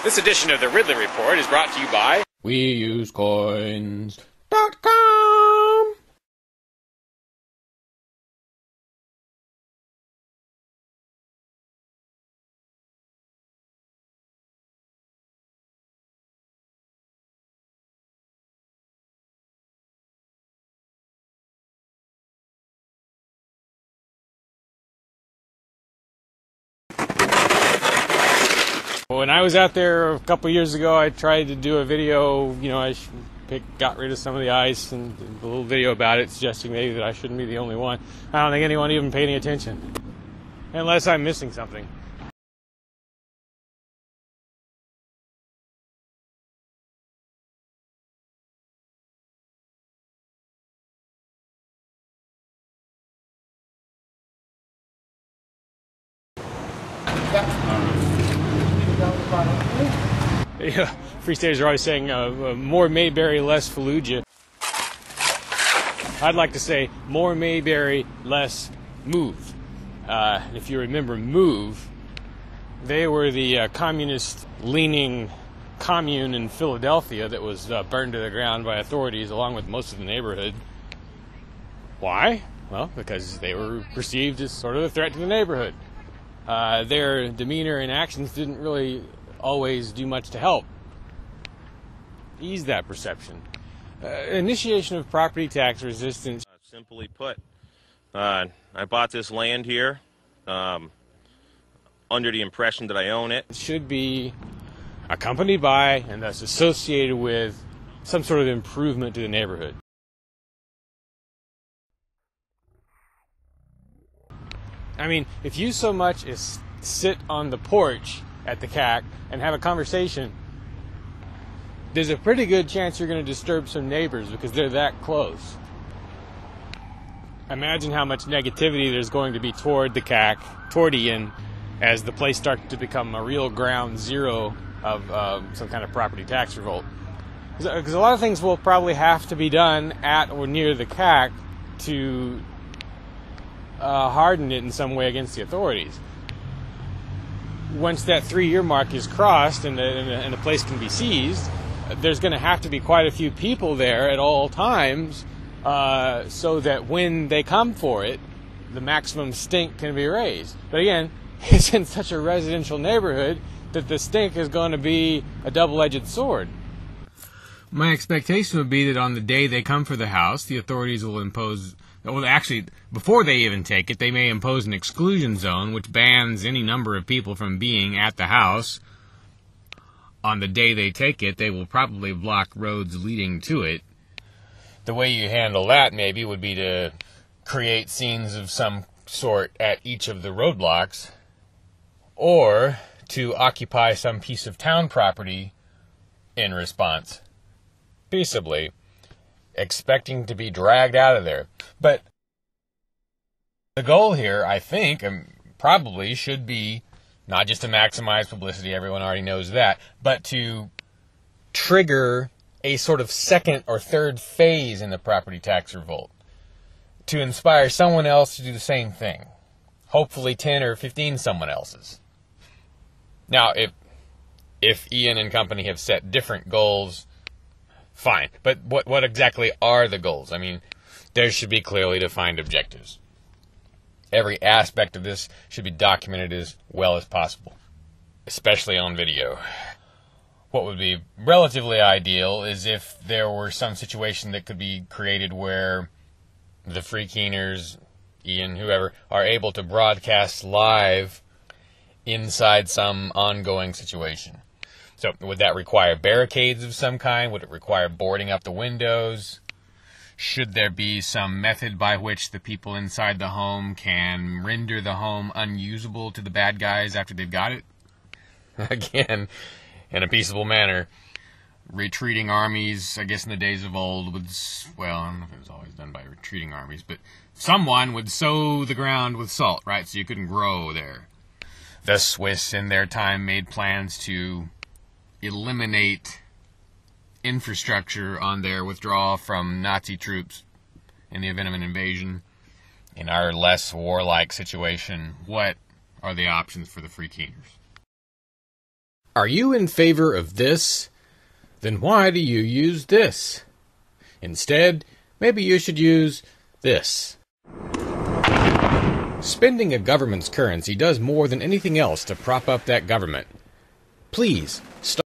This edition of the Ridley Report is brought to you by WeUseCoins.com. When I was out there a couple years ago, I tried to do a video, I got rid of some of the ice and did a little video about it, suggesting maybe that I shouldn't be the only one. I don't think anyone even paid any attention, unless I'm missing something. Yeah, Free Staters are always saying more Mayberry, less Fallujah. I'd like to say more Mayberry, less Move. If you remember Move, they were the communist-leaning commune in Philadelphia that was burned to the ground by authorities along with most of the neighborhood. Why? Well, because they were perceived as sort of a threat to the neighborhood. Their demeanor and actions didn't really always do much to help ease that perception. Initiation of property tax resistance. Simply put, I bought this land here under the impression that I own it. It should be accompanied by and thus associated with some sort of improvement to the neighborhood. I mean, if you so much as sit on the porch at the CAC and have a conversation, there's a pretty good chance you're going to disturb some neighbors because they're that close. Imagine how much negativity there's going to be toward the CAC, toward Ian, as the place starts to become a real ground zero of some kind of property tax revolt. Because a lot of things will probably have to be done at or near the CAC to harden it in some way against the authorities. Once that 3-year mark is crossed and the place can be seized, there's going to have to be quite a few people there at all times so that when they come for it, the maximum stink can be raised. But again, it's in such a residential neighborhood that the stink is going to be a double-edged sword. My expectation would be that on the day they come for the house, the authorities will impose... Well, actually, before they even take it, they may impose an exclusion zone which bans any number of people from being at the house. On the day they take it, they will probably block roads leading to it. The way you handle that, maybe, would be to create scenes of some sort at each of the roadblocks, or to occupy some piece of town property in response, peaceably, expecting to be dragged out of there. But the goal here, I think, probably should be not just to maximize publicity, everyone already knows that, but to trigger a sort of second or third phase in the property tax revolt, to inspire someone else to do the same thing, hopefully 10 or 15 someone else's. Now, if Ian and company have set different goals, fine. But what exactly are the goals? I mean, there should be clearly defined objectives. Every aspect of this should be documented as well as possible, especially on video. What would be relatively ideal is if there were some situation that could be created where the free keeners, Ian, whoever, are able to broadcast live inside some ongoing situation. So would that require barricades of some kind? Would it require boarding up the windows? Should there be some method by which the people inside the home can render the home unusable to the bad guys after they've got it? Again, in a peaceable manner. Retreating armies, I guess in the days of old, would, well, I don't know if it was always done by retreating armies, but someone would sow the ground with salt, right, so you couldn't grow there. The Swiss, in their time, made plans to eliminate infrastructure on their withdrawal from Nazi troops in the event of an invasion. In our less warlike situation, what are the options for the free keeners? Are you in favor of this? Then why do you use this? Instead, maybe you should use this. Spending a government's currency does more than anything else to prop up that government. Please,